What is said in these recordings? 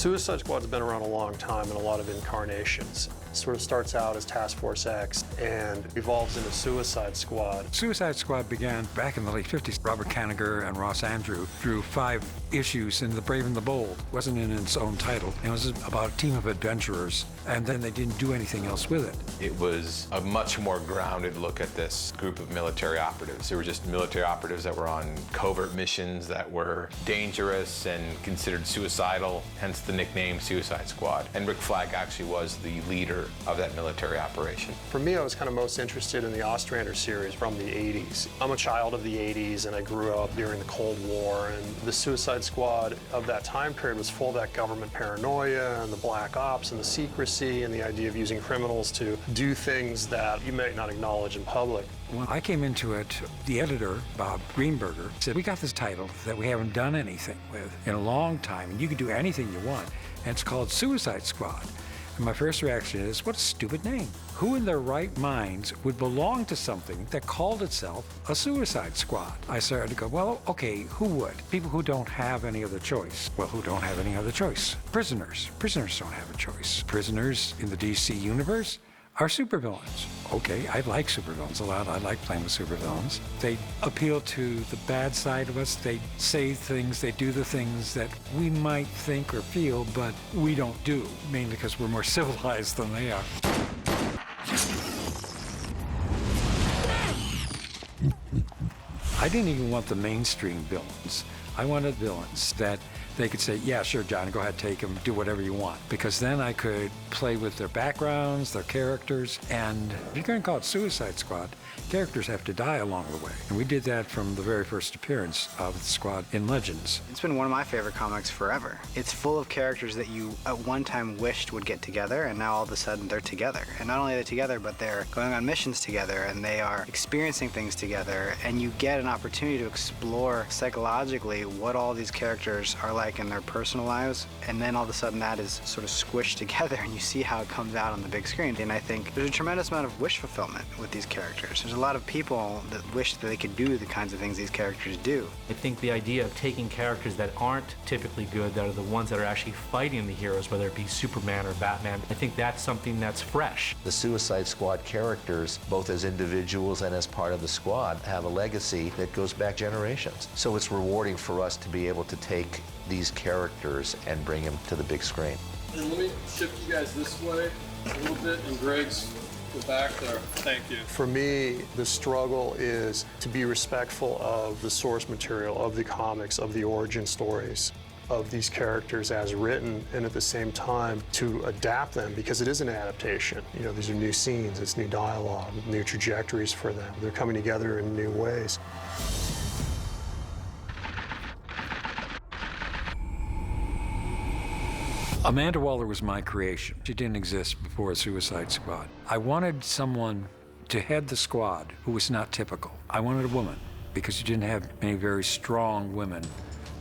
Suicide Squad's been around a long time in a lot of incarnations. It sort of starts out as Task Force X and evolves into Suicide Squad. Suicide Squad began back in the late 50s. Robert Kanigher and Ross Andru drew 5 issues in The Brave and the Bold. It wasn't in its own title. It was about a team of adventurers, and then they didn't do anything else with it. It was a much more grounded look at this group of military operatives. They were just military operatives that were on covert missions that were dangerous and considered suicidal, hence the nickname Suicide Squad. And Rick Flagg actually was the leader of that military operation. For me, I was kind of most interested in the Ostrander series from the 80s. I'm a child of the 80s, and I grew up during the Cold War, and the Suicide Squad of that time period was full of that government paranoia and the black ops and the secrecy and the idea of using criminals to do things that you might not acknowledge in public. When I came into it, the editor, Bob Greenberger, said, we got this title that we haven't done anything with in a long time, and you can do anything you want, and it's called Suicide Squad. And my first reaction is, what a stupid name. Who in their right minds would belong to something that called itself a Suicide Squad? I started to go, well, okay, who would? People who don't have any other choice. Well, who don't have any other choice? Prisoners. Prisoners don't have a choice. Prisoners in the DC universe are supervillains. Okay, I like supervillains a lot. I like playing with supervillains. They appeal to the bad side of us. They say things, they do the things that we might think or feel, but we don't do, mainly because we're more civilized than they are. I didn't even want the mainstream villains. I wanted villains that they could say, yeah, sure, John, go ahead, take them, do whatever you want. Because then I could play with their backgrounds, their characters, and if you're going to call it Suicide Squad, characters have to die along the way. And we did that from the very first appearance of the squad in Legends. It's been one of my favorite comics forever. It's full of characters that you at one time wished would get together, and now all of a sudden they're together. And not only are they together, but they're going on missions together, and they are experiencing things together, and you get an opportunity to explore psychologically what all these characters are like in their personal lives, and then all of a sudden that is sort of squished together, and you see how it comes out on the big screen. And I think there's a tremendous amount of wish fulfillment with these characters. There's a lot of people that wish that they could do the kinds of things these characters do. I think the idea of taking characters that aren't typically good, that are the ones that are actually fighting the heroes, whether it be Superman or Batman, I think that's something that's fresh. The Suicide Squad characters, both as individuals and as part of the squad, have a legacy that goes back generations. So it's rewarding for us to be able to take these characters and bring them to the big screen. And let me shift you guys this way a little bit, and Greg's go back there. Thank you. For me, the struggle is to be respectful of the source material, of the comics, of the origin stories of these characters as written, and at the same time to adapt them, because it is an adaptation. You know, these are new scenes, it's new dialogue, new trajectories for them. They're coming together in new ways. Amanda Waller was my creation. She didn't exist before Suicide Squad. I wanted someone to head the squad who was not typical. I wanted a woman, because you didn't have many very strong women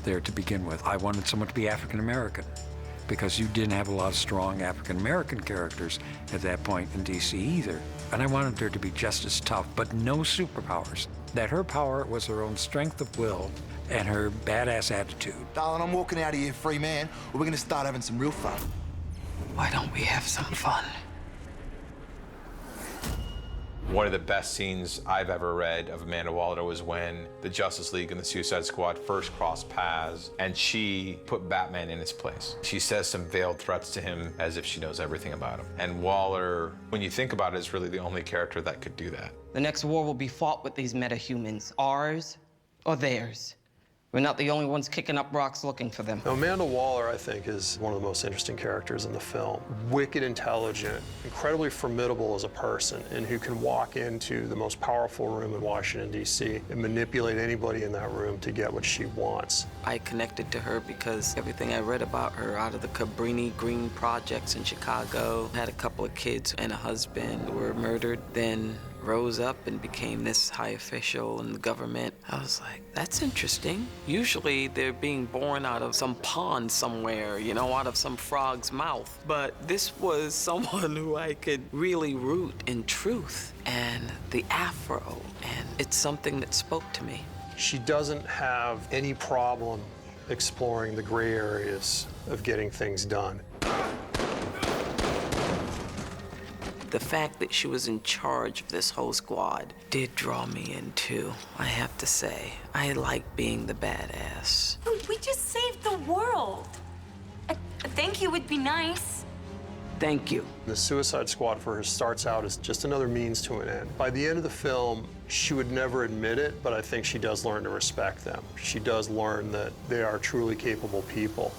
there to begin with. I wanted someone to be African American, because you didn't have a lot of strong African American characters at that point in DC either. And I wanted her to be just as tough, but no superpowers. That her power was her own strength of will and her badass attitude. Darling, I'm walking out of here free man, or we're gonna start having some real fun. Why don't we have some fun? One of the best scenes I've ever read of Amanda Waller was when the Justice League and the Suicide Squad first crossed paths, and she put Batman in his place. She says some veiled threats to him as if she knows everything about him. And Waller, when you think about it, is really the only character that could do that. The next war will be fought with these metahumans, ours or theirs. We're not the only ones kicking up rocks looking for them. Now, Amanda Waller, I think, is one of the most interesting characters in the film. Wicked intelligent, incredibly formidable as a person, and who can walk into the most powerful room in Washington, D.C. and manipulate anybody in that room to get what she wants. I connected to her because everything I read about her out of the Cabrini Green projects in Chicago, had a couple of kids and a husband, were murdered, then rose up and became this high official in the government. I was like, that's interesting. Usually they're being born out of some pond somewhere, you know, out of some frog's mouth. But this was someone who I could really root in truth and the afro, and it's something that spoke to me. She doesn't have any problem exploring the gray areas of getting things done. The fact that she was in charge of this whole squad did draw me in too, I have to say. I like being the badass. We just saved the world. A thank you would be nice. Thank you. The Suicide Squad for her starts out as just another means to an end. By the end of the film, she would never admit it, but I think she does learn to respect them. She does learn that they are truly capable people.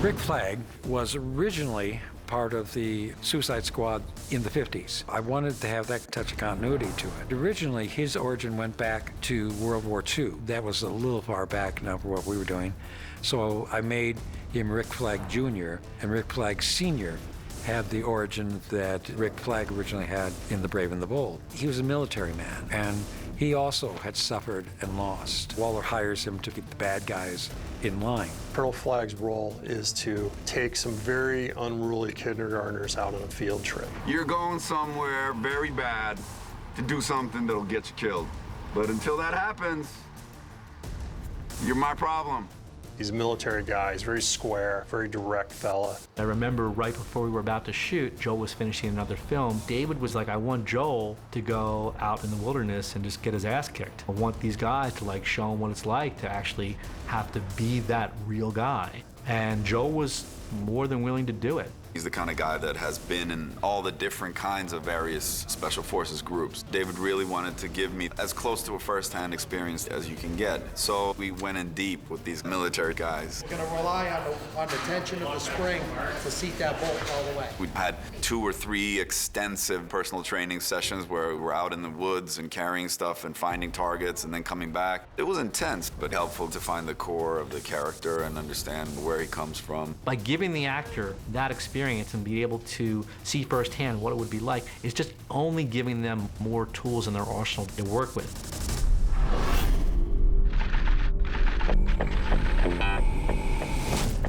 Rick Flagg was originally part of the Suicide Squad in the 50s. I wanted to have that touch of continuity to it. Originally, his origin went back to World War II. That was a little far back now for what we were doing. So I made him Rick Flagg Jr., and Rick Flagg Sr. had the origin that Rick Flagg originally had in The Brave and the Bold. He was a military man, and he also had suffered and lost. Waller hires him to keep the bad guys in line. Colonel Flagg's role is to take some very unruly kindergartners out on a field trip. You're going somewhere very bad to do something that'll get you killed. But until that happens, you're my problem. He's a military guy. He's very square, very direct fella. I remember right before we were about to shoot, Joel was finishing another film. David was like, I want Joel to go out in the wilderness and just get his ass kicked. I want these guys to like show him what it's like to actually have to be that real guy. And Joel was more than willing to do it. He's the kind of guy that has been in all the different kinds of various special forces groups. David really wanted to give me as close to a first-hand experience as you can get. So we went in deep with these military guys. We're gonna rely on the tension of the spring to seat that bolt all the way. We had 2 or 3 extensive personal training sessions where we were out in the woods and carrying stuff and finding targets and then coming back. It was intense, but helpful to find the core of the character and understand where he comes from. By giving the actor that experience and be able to see firsthand what it would be like, is just only giving them more tools in their arsenal to work with.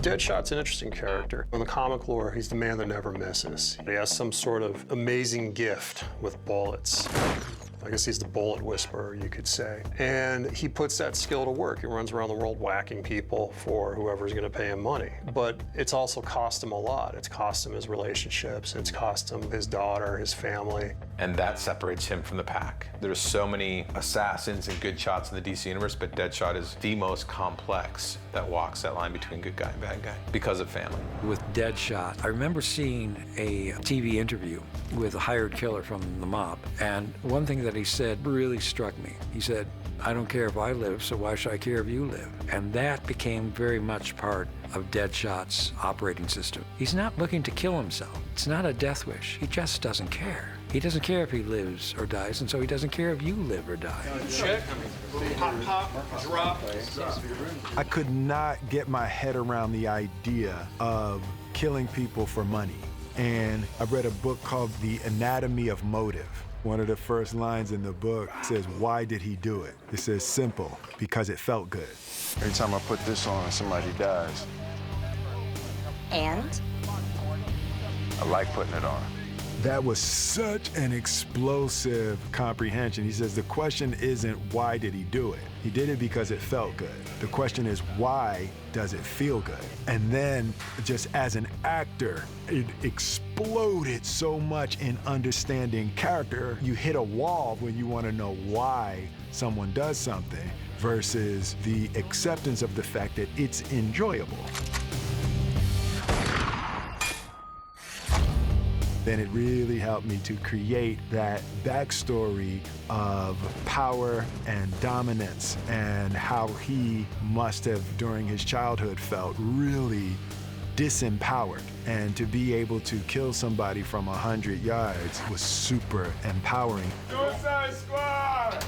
Deadshot's an interesting character. In the comic lore, he's the man that never misses. He has some sort of amazing gift with bullets. I guess he's the bullet whisperer, you could say. And he puts that skill to work. He runs around the world whacking people for whoever's gonna pay him money. But it's also cost him a lot. It's cost him his relationships. It's cost him his daughter, his family. And that separates him from the pack. There's so many assassins and good shots in the DC universe, but Deadshot is the most complex that walks that line between good guy and bad guy because of family. With Deadshot, I remember seeing a TV interview with a hired killer from the mob, and one thing that he said really struck me. He said, I don't care if I live, so why should I care if you live? And that became very much part of Deadshot's operating system. He's not looking to kill himself. It's not a death wish. He just doesn't care. He doesn't care if he lives or dies, and so he doesn't care if you live or die. Check, pop, pop, drop. I could not get my head around the idea of killing people for money. And I read a book called The Anatomy of Motive. One of the first lines in the book says, why did he do it? It says, simple, because it felt good. Every time I put this on, somebody dies. And? I like putting it on. That was such an explosive comprehension. He says the question isn't why did he do it? He did it because it felt good. The question is why does it feel good? And then just as an actor, it exploded so much in understanding character. You hit a wall when you want to know why someone does something versus the acceptance of the fact that it's enjoyable. Then it really helped me to create that backstory of power and dominance and how he must have, during his childhood, felt really disempowered. And to be able to kill somebody from 100 yards was super empowering. Suicide Squad!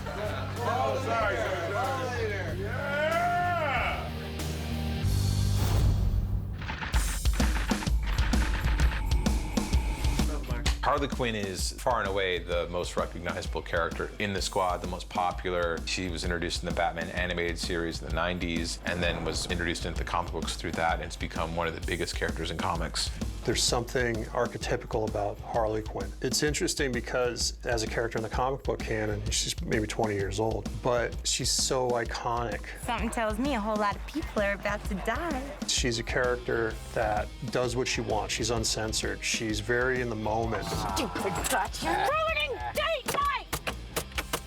Harley Quinn is far and away the most recognizable character in the squad, the most popular. She was introduced in the Batman animated series in the 90s and then was introduced into the comic books through that, and it's become one of the biggest characters in comics There's something archetypical about Harley Quinn. It's interesting because as a character in the comic book canon, she's maybe 20 years old, but she's so iconic. Something tells me a whole lot of people are about to die. She's a character that does what she wants. She's uncensored. She's very in the moment. Stupid gut, you're ruining date night!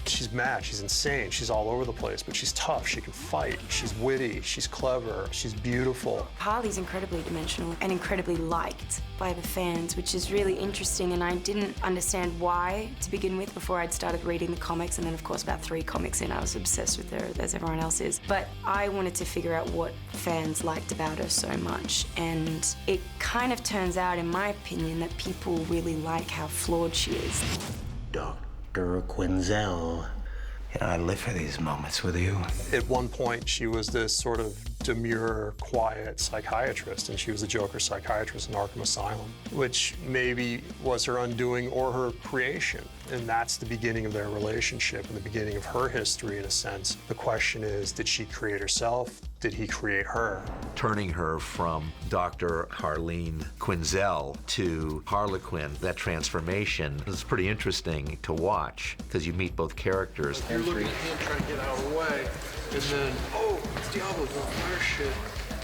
She's mad, she's insane, she's all over the place, but she's tough, she can fight, she's witty, she's clever, she's beautiful. Harley's incredibly dimensional and incredibly liked by the fans, which is really interesting, and I didn't understand why to begin with before I'd started reading the comics, and then of course about 3 comics in, I was obsessed with her, as everyone else is. But I wanted to figure out what fans liked about her so much, and it kind of turns out, in my opinion, that people really like how flawed she is. Dr. Quinzel. You know, I live for these moments with you. At one point, she was this sort of demure, quiet psychiatrist, and she was the Joker's psychiatrist in Arkham Asylum, which maybe was her undoing or her creation. And that's the beginning of their relationship and the beginning of her history, in a sense. The question is, did she create herself? Did he create her? Turning her from Dr. Harleen Quinzel to Harlequin, that transformation is pretty interesting to watch because you meet both characters. You're looking at him trying to get out of the way, and then, oh, it's Diablo doing fire shit.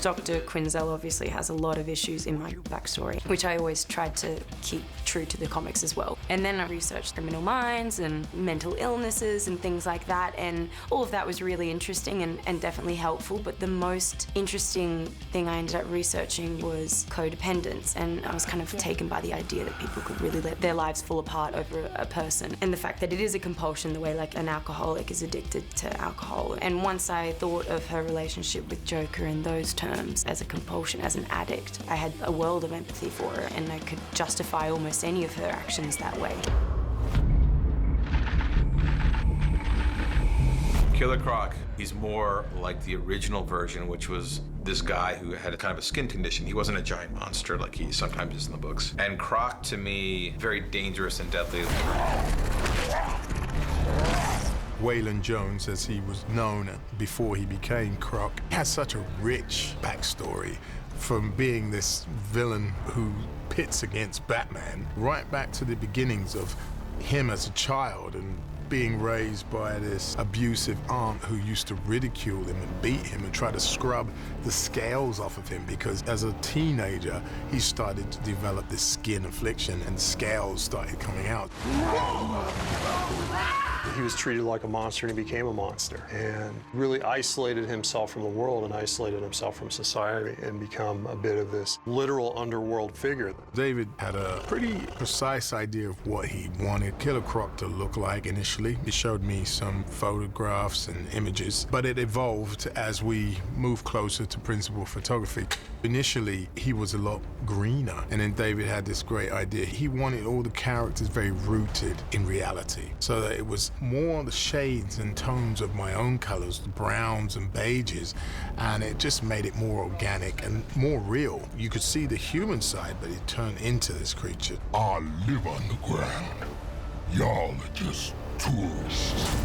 Dr. Quinzel obviously has a lot of issues in my backstory, which I always tried to keep true to the comics as well. And then I researched criminal minds and mental illnesses and things like that, and all of that was really interesting and definitely helpful, but the most interesting thing I ended up researching was codependence, and I was kind of taken by the idea that people could really let their lives fall apart over a person, and the fact that it is a compulsion, the way like an alcoholic is addicted to alcohol. And once I thought of her relationship with Joker in those terms, as a compulsion, as an addict, I had a world of empathy for her, and I could justify almost any of her actions that way. Killer Croc, he's more like the original version, which was this guy who had a kind of a skin condition. He wasn't a giant monster like he sometimes is in the books. And Croc, to me, very dangerous and deadly. Waylon Jones, as he was known before he became Croc, has such a rich backstory, from being this villain who pits against Batman, right back to the beginnings of him as a child and being raised by this abusive aunt who used to ridicule him and beat him and try to scrub the scales off of him, because as a teenager he started to develop this skin affliction and scales started coming out. He was treated like a monster and he became a monster, and really isolated himself from the world and isolated himself from society and become a bit of this literal underworld figure. David had a pretty precise idea of what he wanted Killer Croc to look like initially. He showed me some photographs and images, but it evolved as we moved closer to principal photography. Initially, he was a lot greener, and then David had this great idea. He wanted all the characters very rooted in reality, so that it was more the shades and tones of my own colors, the browns and beiges, and it just made it more organic and more real. You could see the human side, but it turned into this creature. I live on the ground. Y'all are just tourists.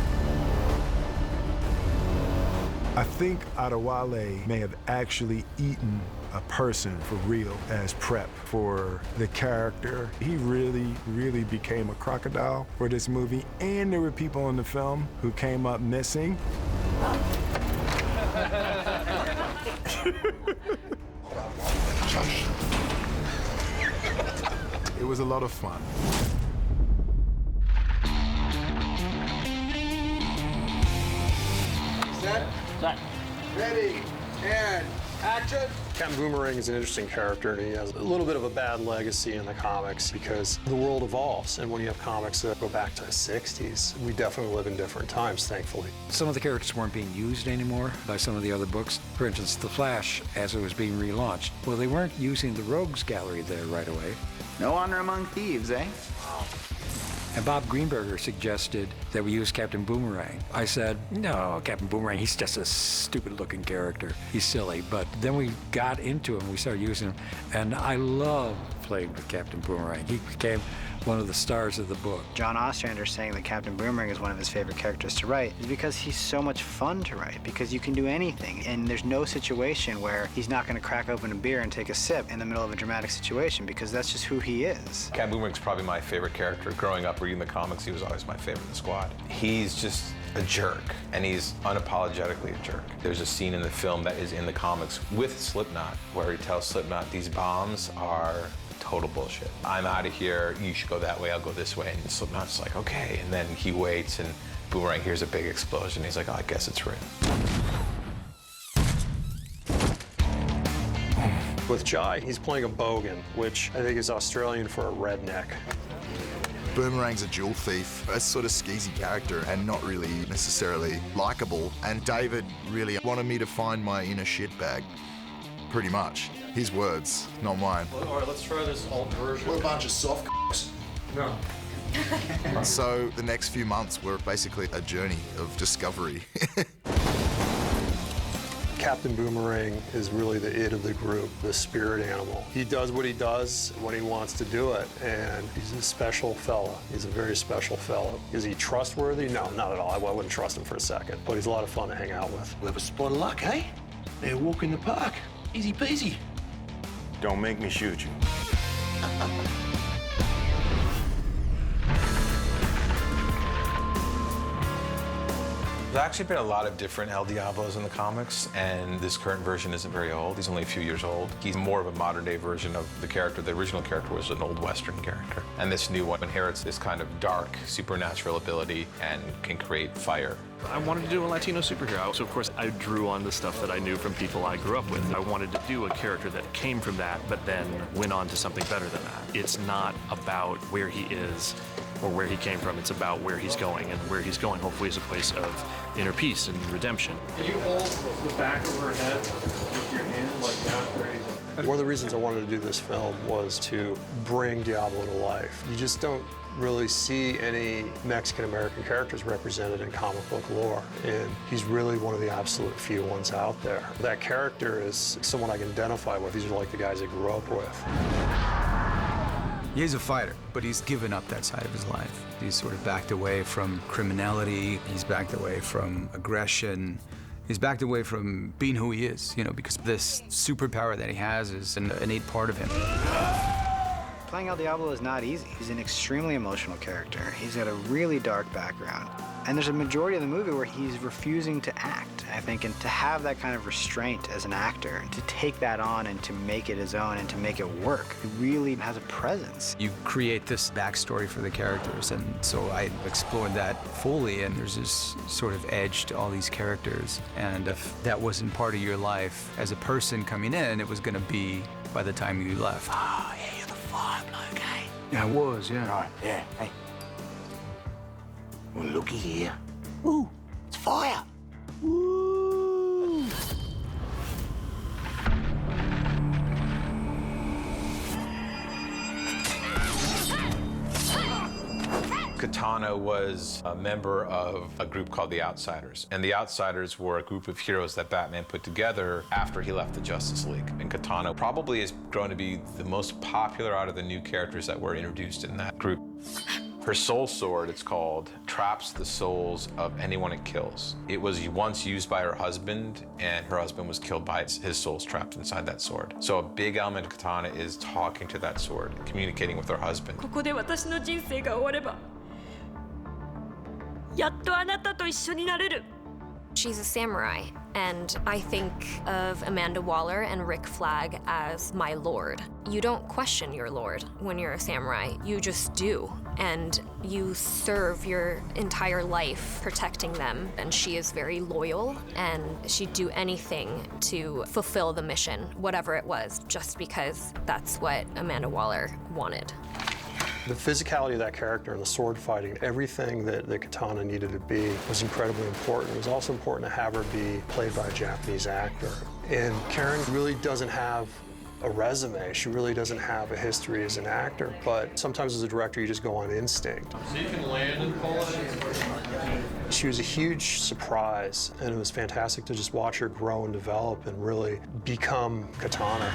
I think Adewale may have actually eaten a person for real as prep for the character. He really became a crocodile for this movie, and there were people in the film who came up missing. It was a lot of fun. Set. Ready. And action. Captain Boomerang is an interesting character, and he has a little bit of a bad legacy in the comics because the world evolves, and when you have comics that go back to the 60s, we definitely live in different times, thankfully. Some of the characters weren't being used anymore by some of the other books. For instance, The Flash, as it was being relaunched. Well, they weren't using the Rogues Gallery there right away. No honor among thieves, eh? And Bob Greenberger suggested that we use Captain Boomerang. I said, no, Captain Boomerang, he's just a stupid-looking character. He's silly. But then we got into him, we started using him, and I love playing with Captain Boomerang. He became one of the stars of the book. John Ostrander saying that Captain Boomerang is one of his favorite characters to write is because he's so much fun to write, because you can do anything, and there's no situation where he's not going to crack open a beer and take a sip in the middle of a dramatic situation, because that's just who he is. Captain Boomerang's probably my favorite character. Growing up reading the comics, he was always my favorite in the squad. He's just a jerk, and he's unapologetically a jerk. There's a scene in the film that is in the comics with Slipknot where he tells Slipknot, these bombs are total bullshit. I'm out of here, you should go that way, I'll go this way. And Slipknot's like, okay. And then he waits, and Boomerang hears a big explosion. He's like, oh, I guess it's written. With Jai, he's playing a bogan, which I think is Australian for a redneck. Boomerang's a jewel thief, a sort of skeezy character and not really necessarily likable. And David really wanted me to find my inner shitbag, pretty much. His words, not mine. All right, let's try this alt version. We're a bunch of soft c***s. No. So the next few months were basically a journey of discovery. Captain Boomerang is really the id of the group, the spirit animal. He does what he does when he wants to do it, and he's a special fella. He's a very special fella. Is he trustworthy? No, not at all. I wouldn't trust him for a second, but he's a lot of fun to hang out with. We'll have a spot of luck, eh? They're walking the park. Easy peasy. Don't make me shoot you. There's actually been a lot of different El Diablos in the comics, and this current version isn't very old. He's only a few years old. He's more of a modern-day version of the character. The original character was an old Western character. And this new one inherits this kind of dark, supernatural ability and can create fire. I wanted to do a Latino superhero, so of course I drew on the stuff that I knew from people I grew up with. I wanted to do a character that came from that, but then went on to something better than that. It's not about where he is or where he came from, it's about where he's going, and where he's going hopefully is a place of inner peace and redemption. Can you hold the back of her head with your hand like that? One of the reasons I wanted to do this film was to bring Diablo to life. You just don't really see any Mexican-American characters represented in comic book lore, and he's really one of the absolute few ones out there. That character is someone I can identify with. These are like the guys I grew up with. He's a fighter, but he's given up that side of his life. He's sort of backed away from criminality. He's backed away from aggression. He's backed away from being who he is, you know, because this superpower that he has is an innate part of him. Playing El Diablo is not easy. He's an extremely emotional character. He's got a really dark background. And there's a majority of the movie where he's refusing to act, I think, and to have that kind of restraint as an actor, and to take that on and to make it his own and to make it work, he really has a presence. You create this backstory for the characters, and so I explored that fully, and there's this sort of edge to all these characters. And if that wasn't part of your life as a person coming in, it was gonna be by the time you left. Oh, yeah, you're the fire bloke, eh? Yeah, I was, yeah. Right, yeah, hey. Well, looky here. Ooh, it's fire. Woo! Katana was a member of a group called the Outsiders. And the Outsiders were a group of heroes that Batman put together after he left the Justice League. And Katana probably is going to be the most popular out of the new characters that were introduced in that group. Her soul sword, it's called, traps the souls of anyone it kills. It was once used by her husband, and her husband was killed by it. His soul's trapped inside that sword. So a big element of Katana is talking to that sword, communicating with her husband. ここで私の人生が終われば、やっとあなたと一緒になれる。 She's a samurai, and I think of Amanda Waller and Rick Flagg as my lord. You don't question your lord when you're a samurai, you just do. And you serve your entire life protecting them. And she is very loyal, and she'd do anything to fulfill the mission, whatever it was, just because that's what Amanda Waller wanted. The physicality of that character and the sword fighting, everything that Katana needed to be was incredibly important. It was also important to have her be played by a Japanese actor. And Karen really doesn't have a resume. She really doesn't have a history as an actor, but sometimes as a director, you just go on instinct. So you can land and pull it? She was a huge surprise, and it was fantastic to just watch her grow and develop and really become Katana.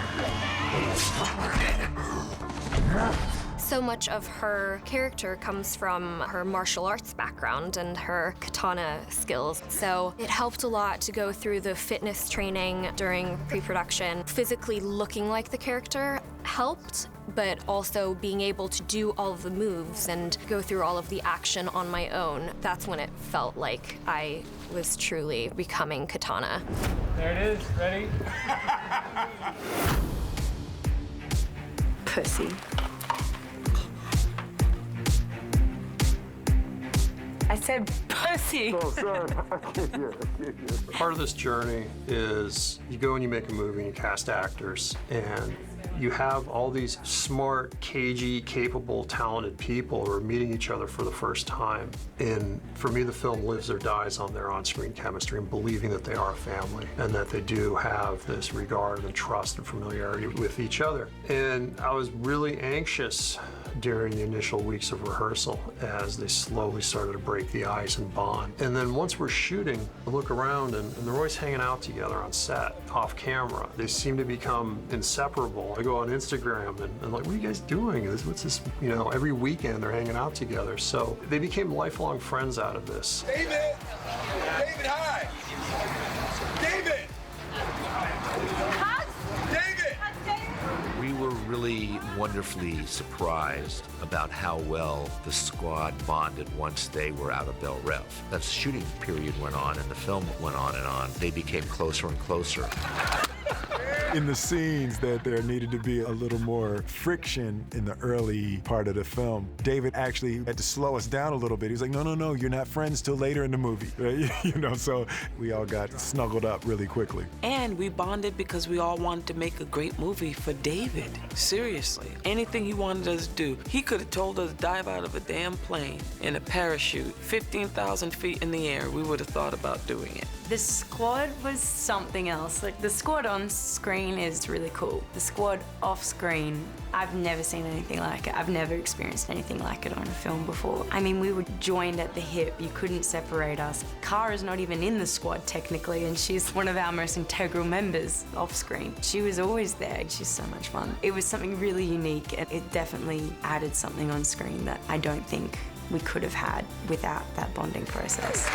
So much of her character comes from her martial arts background and her katana skills. So it helped a lot to go through the fitness training during pre-production. Physically looking like the character helped, but also being able to do all of the moves and go through all of the action on my own. That's when it felt like I was truly becoming Katana. There it is. Ready? Pussy. I said pussy. Oh, sorry. Part of this journey is you go and you make a movie and you cast actors, and you have all these smart, cagey, capable, talented people who are meeting each other for the first time. And for me, the film lives or dies on their on-screen chemistry and believing that they are a family and that they do have this regard and trust and familiarity with each other. And I was really anxious during the initial weeks of rehearsal as they slowly started to break the ice and bond. And then once we're shooting, I look around and they're always hanging out together on set, off camera. They seem to become inseparable. I go on Instagram and I'm like, what are you guys doing? What's this? You know, every weekend they're hanging out together. So they became lifelong friends out of this. David! David, hi! David! We were really wonderfully surprised about how well the squad bonded once they were out of Bel Rev. That shooting period went on and the film went on and on. They became closer and closer. In the scenes that there needed to be a little more friction in the early part of the film, David actually had to slow us down a little bit. He was like, no, you're not friends till later in the movie, right? You know, so we all got snuggled up really quickly. And we bonded because we all wanted to make a great movie for David. Seriously, anything he wanted us to do. He could have told us to dive out of a damn plane in a parachute, 15,000 feet in the air. We would have thought about doing it. The squad was something else. Like, the squad on screen is really cool. The squad off screen, I've never seen anything like it. I've never experienced anything like it on a film before. I mean, we were joined at the hip. You couldn't separate us. Cara's not even in the squad technically, and she's one of our most integral members off screen. She was always there. She's so much fun. It was something really unique, and it definitely added something on screen that I don't think we could have had without that bonding process.